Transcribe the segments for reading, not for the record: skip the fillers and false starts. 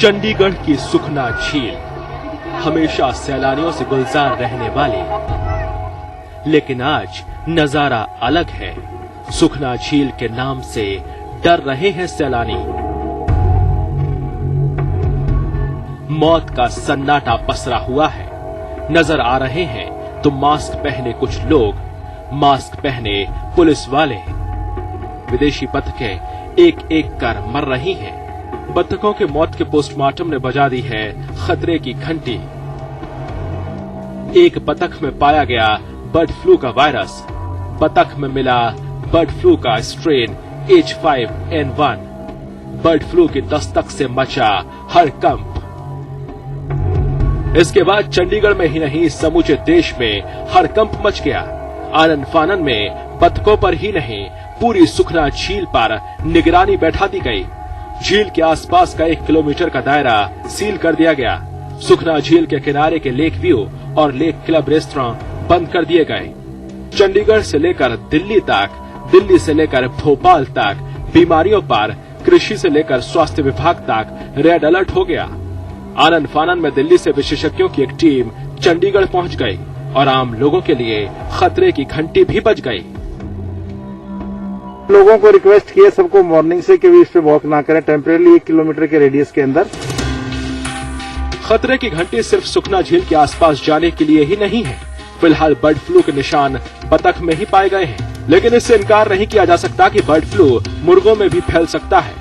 चंडीगढ़ की सुखना झील हमेशा सैलानियों से गुलजार रहने वाली, लेकिन आज नजारा अलग है। सुखना झील के नाम से डर रहे हैं सैलानी। मौत का सन्नाटा पसरा हुआ है। नजर आ रहे हैं तो मास्क पहने कुछ लोग, मास्क पहने पुलिस वाले। विदेशी बतखें एक एक कर मर रही हैं। बतखों के मौत के पोस्टमार्टम ने बजा दी है खतरे की घंटी। एक बतख में पाया गया बर्ड फ्लू का वायरस। बतख में मिला बर्ड फ्लू का स्ट्रेन H5N1। बर्ड फ्लू की दस्तक से मचा हड़कंप। इसके बाद चंडीगढ़ में ही नहीं समूचे देश में हड़कंप मच गया। आनन फानन में बतखों पर ही नहीं पूरी सुखना झील पर निगरानी बैठा दी गई। झील के आसपास का 1 किलोमीटर का दायरा सील कर दिया गया। सुखना झील के किनारे के लेक व्यू और लेक क्लब रेस्टोरेंट बंद कर दिए गए। चंडीगढ़ से लेकर दिल्ली तक, दिल्ली से लेकर भोपाल तक बीमारियों पर, कृषि से लेकर स्वास्थ्य विभाग तक रेड अलर्ट हो गया। आनन फानन में दिल्ली से विशेषज्ञों की एक टीम चंडीगढ़ पहुंच गई और आम लोगों के लिए खतरे की घंटी भी बज गई। लोगों को रिक्वेस्ट किए सबको मॉर्निंग से कि इस पे वॉक ना करें, टेम्परेरी 1 किलोमीटर के रेडियस के अंदर। खतरे की घंटी सिर्फ सुखना झील के आसपास जाने के लिए ही नहीं है। फिलहाल बर्ड फ्लू के निशान बतख में ही पाए गए हैं, लेकिन इससे इनकार नहीं किया जा सकता कि बर्ड फ्लू मुर्गों में भी फैल सकता है।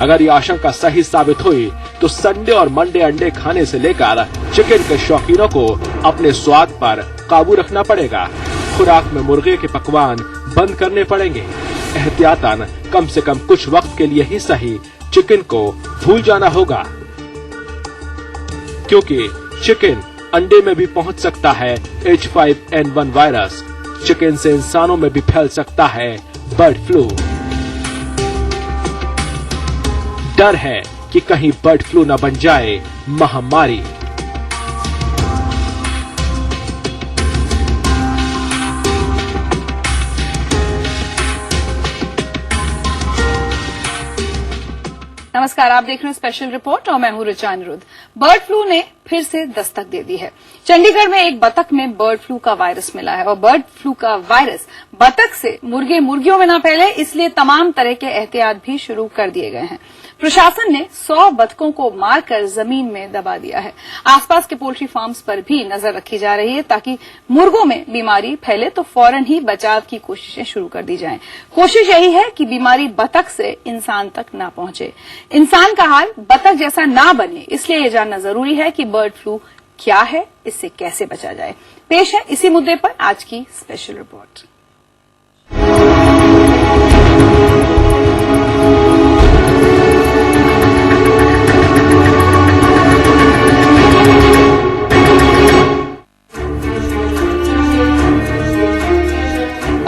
अगर ये आशंका सही साबित हुई तो संडे और मंडे अंडे खाने से लेकर चिकन के शौकीनों को अपने स्वाद पर काबू रखना पड़ेगा। खुराक में मुर्गे के पकवान बंद करने पड़ेंगे। एहतियातन कम से कम कुछ वक्त के लिए ही सही चिकन को भूल जाना होगा, क्योंकि चिकन अंडे में भी पहुंच सकता है H5N1 वायरस। चिकन से इंसानों में भी फैल सकता है बर्ड फ्लू। डर है कि कहीं बर्ड फ्लू न बन जाए महामारी। नमस्कार, आप देख रहे हैं स्पेशल रिपोर्ट और मैं हूं ऋचा अनिरुद्ध। बर्ड फ्लू ने फिर से दस्तक दे दी है। चंडीगढ़ में एक बतख में बर्ड फ्लू का वायरस मिला है और बर्ड फ्लू का वायरस बतख से मुर्गे मुर्गियों में न फैले, इसलिए तमाम तरह के एहतियात भी शुरू कर दिए गए हैं। प्रशासन ने 100 बतखों को मारकर जमीन में दबा दिया है। आसपास के पोल्ट्री फार्म्स पर भी नजर रखी जा रही है ताकि मुर्गों में बीमारी फैले तो फौरन ही बचाव की कोशिशें शुरू कर दी जाएं। कोशिश यही है कि बीमारी बतख से इंसान तक ना पहुंचे, इंसान का हाल बतख जैसा ना बने। इसलिए ये जानना जरूरी है कि बर्ड फ्लू क्या है, इससे कैसे बचा जाए। पेश है इसी मुद्दे पर आज की स्पेशल रिपोर्ट।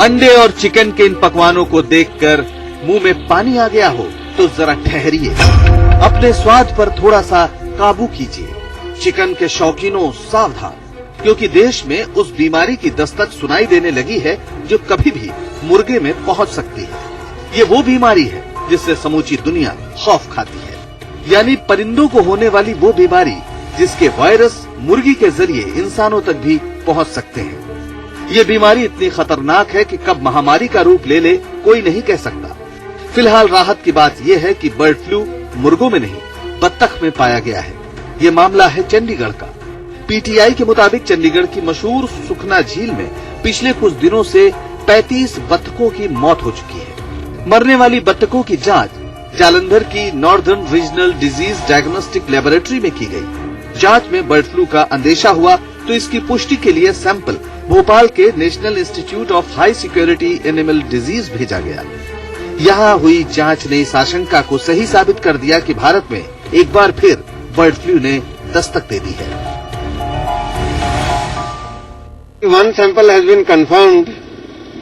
अंडे और चिकन के इन पकवानों को देखकर मुंह में पानी आ गया हो तो जरा ठहरिए, अपने स्वाद पर थोड़ा सा काबू कीजिए। चिकन के शौकीनों सावधान, क्योंकि देश में उस बीमारी की दस्तक सुनाई देने लगी है जो कभी भी मुर्गे में पहुंच सकती है। ये वो बीमारी है जिससे समूची दुनिया खौफ खाती है, यानी परिंदों को होने वाली वो बीमारी जिसके वायरस मुर्गी के जरिए इंसानों तक भी पहुंच सकते हैं। ये बीमारी इतनी खतरनाक है कि कब महामारी का रूप ले ले कोई नहीं कह सकता। फिलहाल राहत की बात यह है कि बर्ड फ्लू मुर्गों में नहीं बत्तख में पाया गया है। ये मामला है चंडीगढ़ का। पीटीआई के मुताबिक चंडीगढ़ की मशहूर सुखना झील में पिछले कुछ दिनों से 35 बत्तखों की मौत हो चुकी है। मरने वाली बत्तखों की जांच जालंधर की northern regional disease diagnostic laboratory में की गई। जांच में बर्ड फ्लू का अंदेशा हुआ तो इसकी पुष्टि के लिए सैंपल भोपाल के national institute of high security animal disease भेजा गया। यहाँ हुई जांच ने इस आशंका को सही साबित कर दिया कि भारत में एक बार फिर बर्ड फ्लू ने दस्तक दे दी है। One sample has been confirmed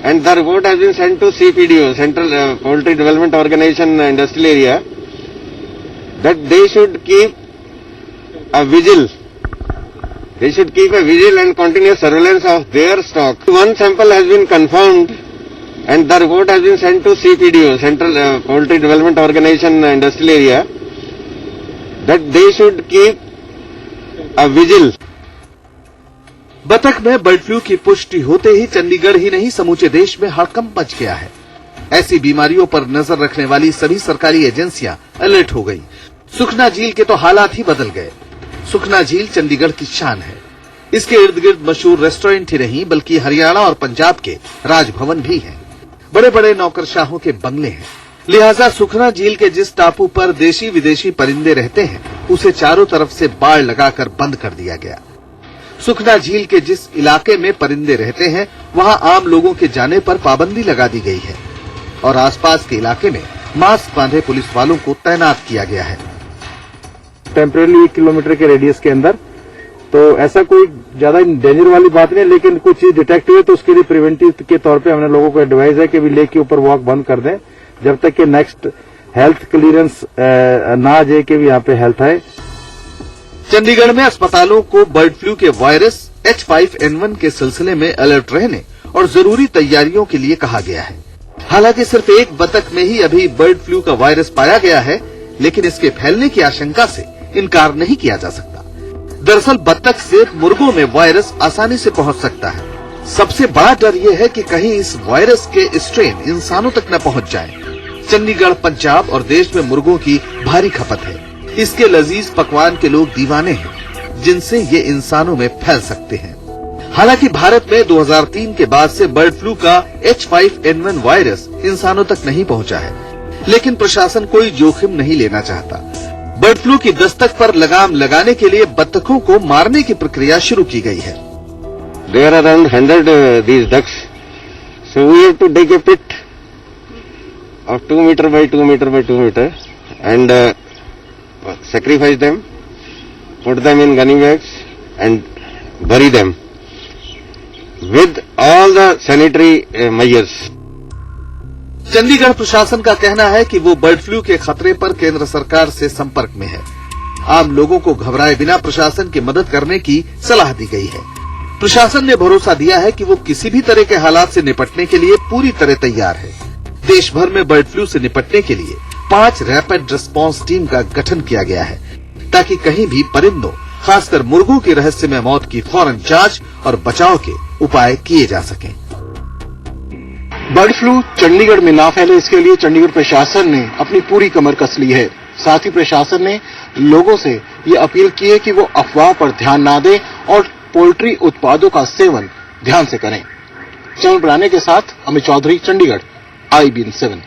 and the report has been sent to CPDO, Central Poultry Development Organization Industrial Area, that they should keep a vigil. They should keep a vigil and continuous surveillance of their stock. One sample has been confirmed and the report has been sent to CPDO, Central Poultry Development Organization Industrial Area, that they should keep a vigil. बतख में bird flu की पुष्टि होते ही चंडीगढ़ ही नहीं समूचे देश में हड़कंप मच गया है। ऐसी बीमारियों पर नजर रखने वाली सभी सरकारी एजेंसियां अलर्ट हो गई। सुखना झील के तो हालात ही बदल गए। सुखना झील चंडीगढ़ की शान है। इसके इर्द गिर्द मशहूर रेस्टोरेंट ही नहीं बल्कि हरियाणा और पंजाब के राजभवन भी हैं। बड़े बड़े नौकरशाहों के बंगले हैं। लिहाजा सुखना झील के जिस टापू पर देशी विदेशी परिंदे रहते हैं उसे चारों तरफ से बाड़ लगाकर बंद कर दिया गया। सुखना झील के जिस इलाके में परिंदे रहते हैं वहां आम लोगों के जाने पर पाबंदी लगा दी गई है और आसपास के इलाके में मास्क बांधे पुलिस वालों को तैनात किया गया है। टेम्परेरी 1 किलोमीटर के रेडियस के अंदर, तो ऐसा कोई ज्यादा डेंजर वाली बात नहीं, लेकिन कुछ चीज डिटेक्ट हुई तो उसके लिए प्रिवेंटिव के तौर पे हमने लोगों को एडवाइज है कि भी लेक के ऊपर वॉक बंद कर दें जब तक कि नेक्स्ट हेल्थ क्लियरेंस ना आ जाए कि भी यहाँ पे हेल्थ है। चंडीगढ़ में अस्पतालों को बर्ड फ्लू के वायरस H5N1 के सिलसिले में अलर्ट रहने और जरूरी तैयारियों के लिए कहा गया है। हालांकि सिर्फ एक बतख में ही अभी बर्ड फ्लू का वायरस पाया गया है, लेकिन इसके फैलने की आशंका से इनकार नहीं किया जा सकता। दरअसल बतख से मुर्गों में वायरस आसानी से पहुंच सकता है। सबसे बड़ा डर यह है कि कहीं इस वायरस के स्ट्रेन इंसानों तक न पहुंच जाए। चंडीगढ़, पंजाब और देश में मुर्गों की भारी खपत है। इसके लजीज पकवान के लोग दीवाने हैं, जिनसे ये इंसानों में फैल सकते हैं। हालांकि भारत में 2003 के बाद से बर्ड फ्लू का H5N1 वायरस इंसानों तक नहीं पहुंचा है, लेकिन प्रशासन कोई जोखिम नहीं लेना चाहता। बर्ड फ्लू की दस्तक पर लगाम लगाने के लिए बत्तखों को मारने की प्रक्रिया शुरू की गई है। There are around 100 these ducks, so we have to dig a pit of 2 meter by 2 meter by 2 meter and sacrifice them, put them in gunny bags and bury them with all the sanitary measures. Chandigarh प्रशासन का कहना है कि वो bird flu के खतरे पर केंद्र सरकार से संपर्क में है। आम लोगों को घबराए बिना प्रशासन की मदद करने की सलाह दी गई है। प्रशासन ने भरोसा दिया है कि वो किसी भी तरह के हालात से निपटने के लिए पूरी तरह तैयार है। देश भर में बर्ड फ्लू से निपटने के लिए 5 रैपिड रिस्पांस टीम का गठन किया गया है, ताकि कहीं भी परिंदों, खासकर मुर्गों की रहस्यमय मौत की फौरन जांच और बचाव के उपाय किए जा सकें। बर्ड फ्लू चंडीगढ़ में ना फैले, इसके लिए चंडीगढ़ प्रशासन ने अपनी पूरी कमर कस ली है। साथ ही प्रशासन ने लोगों से ये अपील की है कि वो अफवाह पर ध्यान ना दें और पोल्ट्री उत्पादों का सेवन ध्यान से करें। चैनल बनाने के साथ अमित चौधरी, चंडीगढ़, IBN7।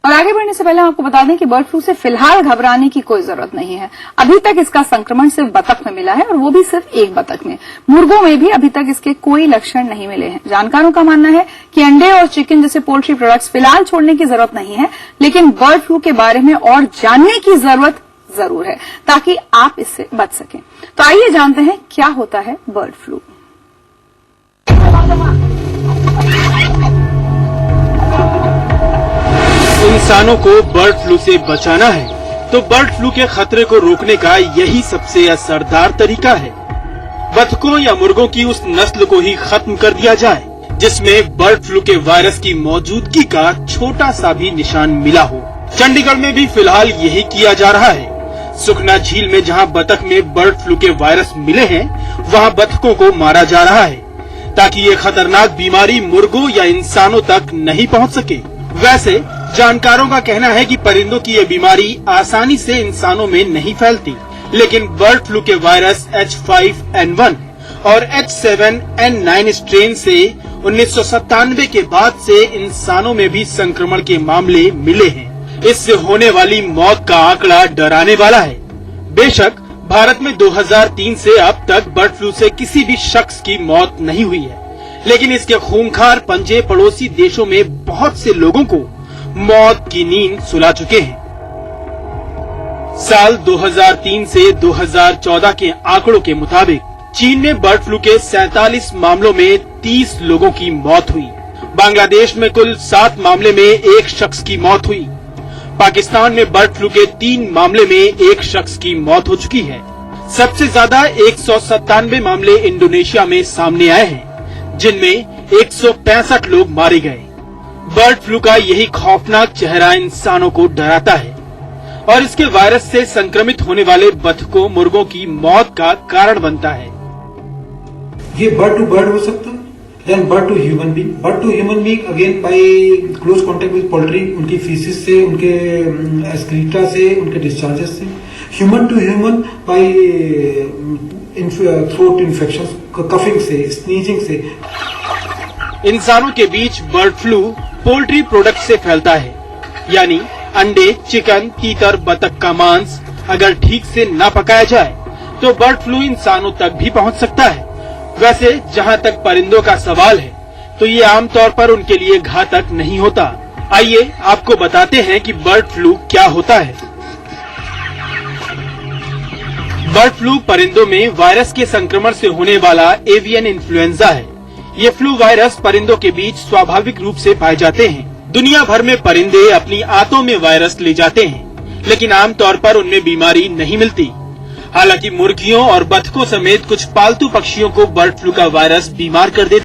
और आगे बढ़ने से पहले आपको बता दें कि बर्ड फ्लू से फिलहाल घबराने की कोई जरूरत नहीं है। अभी तक इसका संक्रमण सिर्फ बतख में मिला है और वो भी सिर्फ एक बतख में। मुर्गों में भी अभी तक इसके कोई लक्षण नहीं मिले हैं। जानकारों का मानना है कि अंडे और चिकन जैसे पोल्ट्री प्रोडक्ट्स फिलहाल छोड़ने की जरूरत नहीं है, लेकिन बर्ड फ्लू के बारे में और जानने की जरूरत जरूर है ताकि आप इससे बच सकें। तो आइए जानते हैं क्या होता है बर्ड फ्लू। इंसानों को बर्ड फ्लू से बचाना है तो बर्ड फ्लू के खतरे को रोकने का यही सबसे असरदार तरीका है। बतखों या मुर्गों की उस नस्ल को ही खत्म कर दिया जाए जिसमें बर्ड फ्लू के वायरस की मौजूदगी का छोटा सा भी निशान मिला हो। चंडीगढ़ में भी फिलहाल यही किया जा रहा है। सुखना झील में जहां बतख में बर्ड फ्लू के वायरस मिले हैं, वहां बतखों को मारा जा रहा है ताकि ये खतरनाक बीमारी मुर्गों या इंसानों तक नहीं पहुंच सके। वैसे जानकारों का कहना है कि परिंदों की ये बीमारी आसानी से इंसानों में नहीं फैलती, लेकिन बर्ड फ्लू के वायरस H5N1 और H7N9 स्ट्रेन से 1997 के बाद से इंसानों में भी संक्रमण के मामले मिले हैं। इससे होने वाली मौत का आंकड़ा डराने वाला है। बेशक भारत में 2003 से अब तक बर्ड फ्लू से किसी भी शख्स की मौत नहीं हुई है, लेकिन इसके खूंखार पंजे पड़ोसी देशों में बहुत से लोगों को मौत की नींद सुला चुके हैं। साल 2003 से 2014 के आंकड़ों के मुताबिक चीन में बर्ड फ्लू के 47 मामलों में 30 लोगों की मौत हुई। बांग्लादेश में कुल 7 मामले में 1 शख्स की मौत हुई। पाकिस्तान में बर्ड फ्लू के 3 मामले में 1 शख्स की मौत हो चुकी है। सबसे ज्यादा 197 मामले इंडोनेशिया में सामने आए हैं, जिनमें 165 लोग मारे गए। बर्ड फ्लू का यही खौफनाक चेहरा इंसानों को डराता है और इसके वायरस से संक्रमित होने वाले बतखों, मुर्गों की मौत का कारण बनता है। ये बर्ड टू बर्ड हो सकता है, then bird to human being. Bird to human being again by close contact with poultry, उनकी फीसिस से, उनके एक्सक्रीटा से, उनके डिस्चार्जेस से। Human to human by throat infection, coughing से, स्नीजिंग से। इंसानों के बीच बर्ड फ्लू पोल्ट्री प्रोडक्ट से फैलता है, यानी अंडे, चिकन, तीतर, बतख का मांस अगर ठीक से न पकाया जाए तो बर्ड फ्लू इंसानों तक भी पहुंच सकता है। वैसे जहां तक परिंदों का सवाल है तो ये आमतौर पर उनके लिए घातक नहीं होता। आइए आपको बताते हैं कि बर्ड फ्लू क्या होता है। बर्ड फ्लू परिंदों में वायरस के संक्रमण से होने वाला एवियन इन्फ्लुएंजा है। ये फ्लू वायरस परिंदों के बीच स्वाभाविक रूप से पाए जाते हैं। दुनिया भर में परिंदे अपनी आंतों में वायरस ले जाते हैं, लेकिन आमतौर पर उनमें बीमारी नहीं मिलती। हालांकि मुर्गियों और बतखों समेत कुछ पालतू पक्षियों को बर्ड फ्लू का वायरस बीमार कर देता